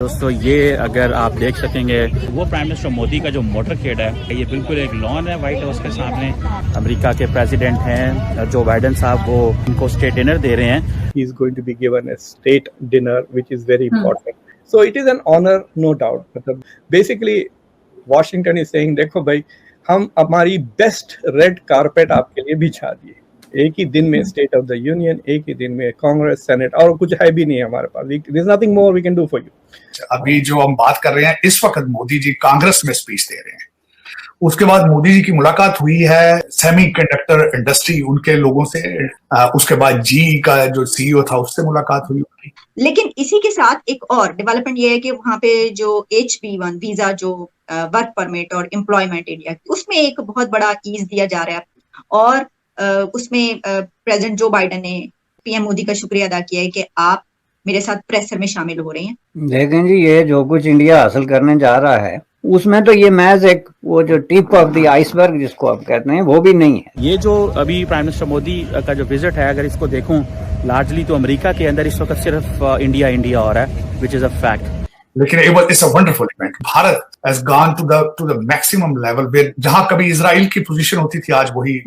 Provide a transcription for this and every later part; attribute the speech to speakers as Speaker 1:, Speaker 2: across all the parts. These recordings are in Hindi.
Speaker 1: दोस्तों ये अगर आप देख सकेंगे वो प्राइम मिनिस्टर मोदी का जो मोटरकेड है, ये बिल्कुल एक लॉन है व्हाइट हाउस के सामने। अमेरिका के प्रेसिडेंट हैं जो बाइडेन साहब, वो उनको स्टेट डिनर दे रहे हैं।
Speaker 2: He is going to be given a state dinner, which is very important. So it is an honor, no doubt. मतलब basically Washington is saying, देखो भाई, हम हमारी बेस्ट रेड कारपेट आपके लिए बिछा दिए। एक ही दिन में स्टेट ऑफ द यूनियन, एक ही दिन में कांग्रेस, सेनेट, और कुछ है भी नहीं हमारे पास। There is nothing more we can do for you.
Speaker 3: अभी जो हम बात कर रहे हैं, इस वक्त मोदी जी कांग्रेस में स्पीच दे रहे हैं। उसके बाद मोदी जी की मुलाकात हुई है सेमीकंडक्टर इंडस्ट्री उनके लोगों से। उसके बाद जी का जो सीईओ था उससे मुलाकात हुई उनकी।
Speaker 4: लेकिन इसी के साथ एक और डेवलपमेंट ये है कि वहाँ पे जो H-1B वीजा, जो वर्क परमिट और एम्प्लॉयमेंट इंडिया, उसमें एक बहुत बड़ा ईज दिया जा रहा है। और उसमें प्रेसिडेंट जो बाइडेन ने पीएम मोदी का शुक्रिया अदा किया है कि आप मेरे साथ प्रेसर में शामिल हो रहे हैं।
Speaker 5: लेकिन जी ये जो कुछ इंडिया हासिल करने जा रहा है उसमें तो ये महज एक वो जो टिप ऑफ द आइसबर्ग जिसको आप कहते हैं वो भी नहीं है।
Speaker 1: ये जो अभी प्राइम मिनिस्टर मोदी का जो विजिट है, अगर इसको देखूं लार्जली तो अमेरिका के अंदर इस वक्त सिर्फ इंडिया हो रहा है, विच इज अ फैक्ट।
Speaker 3: लेकिन it's a wonderful event. Bharat has gone to the maximum level where जहां कभी इजराइल की पोजीशन होती थी आज वही।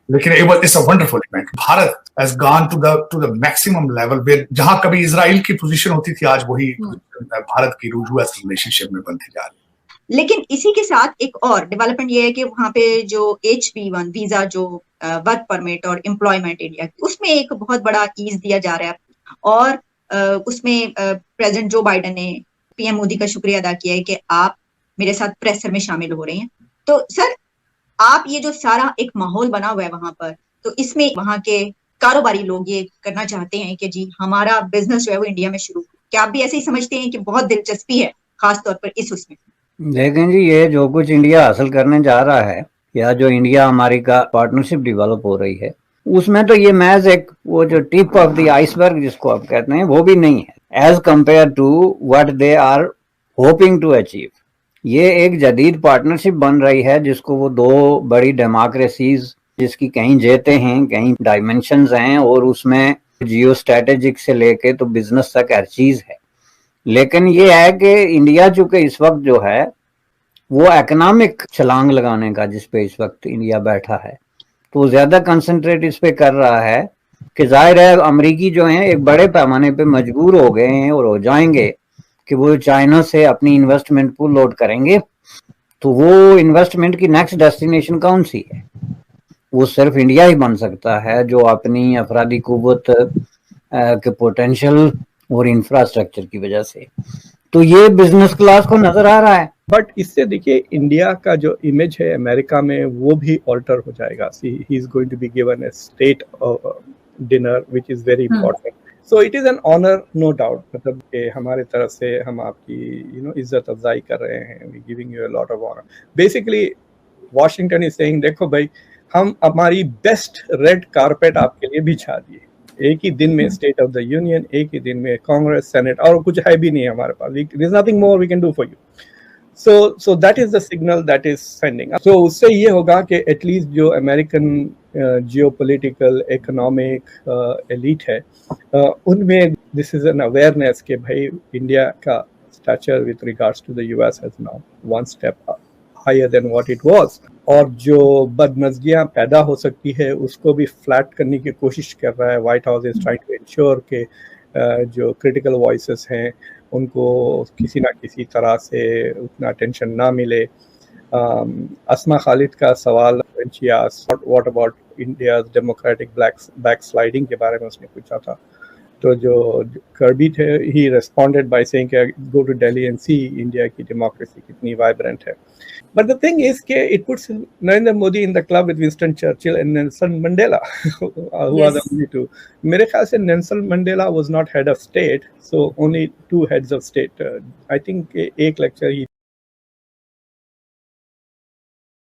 Speaker 3: लेकिन it's a wonderful event. Bharat has gone to the maximum level where जहां कभी इजराइल की पोजीशन होती थी आज वही भारत की यूएस रिलेशनशिप में बनती जा रही है।
Speaker 4: लेकिन इसी के साथ एक और डेवलपमेंट ये है कि वहाँ पे जो H-1B वीजा, जो वर्क परमिट और एम्प्लॉयमेंट इंडिया, उसमें एक बहुत बड़ा ईज दिया जा रहा है। और उसमें प्रेसिडेंट जो बाइडेन ने पीएम मोदी का शुक्रिया अदा किया है कि आप मेरे साथ प्रेसर में शामिल हो रहे हैं। तो सर, आप ये जो सारा एक माहौल बना हुआ है वहां पर, तो इसमें वहां के कारोबारी लोग ये करना चाहते हैं कि जी हमारा बिजनेस जो है वो इंडिया में शुरू। क्या आप भी ऐसे ही समझते हैं कि बहुत दिलचस्पी है खास तौर पर इस उसमें?
Speaker 5: लेकिन जी ये जो कुछ इंडिया हासिल करने जा रहा है या जो इंडिया अमेरिका पार्टनरशिप डेवलप हो रही है उसमें तो ये महज एक वो जो टिप ऑफ द आइसबर्ग जिसको आप कहते हैं वो भी नहीं है as compare to what they are hoping to achieve. ये एक जदीद पार्टनरशिप बन रही है जिसको वो दो बड़ी डेमोक्रेसीज जिसकी कहीं जेते हैं कहीं डायमेंशंस हैं और उसमें जियो स्ट्रेटेजिक से लेके तो बिजनेस तक हर चीज है। लेकिन ये है कि इंडिया चूंकि इस वक्त जो है वो इकोनॉमिक छलांग लगाने का जिस पे इस वक्त इंडिया बैठा है तो ज्यादा कंसंट्रेट इस पे कर रहा है कि जाहिर है अमरीकी जो हैं एक बड़े पैमाने पे मजबूर हो गए हैं और हो जाएंगे कि वो चाइना से अपनी इन्वेस्टमेंट पुल लोड करेंगे। तो वो इन्वेस्टमेंट की नेक्स्ट डेस्टिनेशन कौन सी है? वो सिर्फ इंडिया ही बन सकता है जो अपनी अफरादी कुव्वत के पोटेंशियल और इंफ्रास्ट्रक्चर की वजह से। तो ये बिजनेस क्लास को नजर आ रहा है।
Speaker 2: बट इससे देखिए इंडिया का जो इमेज है अमेरिका में वो भी ऑल्टर हो जाएगा। He is going to be given a state dinner which is very important. So it is an honour, no doubt. मतलब कि हमारे तरफ से हम आपकी इज्जत अफजाई कर रहे हैं, we giving you a lot of honour. Basically Washington is saying, देखो भाई, हम हमारी बेस्ट रेड कारपेट आपके लिए बिछा दिए। एक ही दिन में स्टेट ऑफ द यूनियन, एक ही दिन में कांग्रेस, सेनेट, और कुछ है भी नहीं हमारे पास। There is nothing more we can do for you. So that is the signal that is sending. So उससे ये होगा कि एटलीस्ट जो अमेरिकन जियोपॉलिटिकल इकोनॉमिक एलीट है उनमें दिस इज एन अवेयरनेस कि भाई इंडिया का stature with regards to the US has now one step higher than what it was. और जो बदमज़गियाँ पैदा हो सकती है उसको भी फ्लैट करने की कोशिश कर रहा है। White House is trying to ensure के जो क्रिटिकल वॉइसेस हैं उनको किसी ना किसी तरह से उतना अटेंशन ना मिले। अस्मा खालिद का सवाल what about India democratic backsliding के बारे में उसने पूछा था, तो जो कर्बी थे ही responded by saying go to Delhi and see India की डेमोक्रेसी कितनी वाइब्रेंट है। But the thing is that it puts Narendra Modi in the club with Winston Churchill and Nelson Mandela, who are the only two. मेरे ख्याल से Nelson Mandela was not head of state, so only two heads of state. I think एक lecture he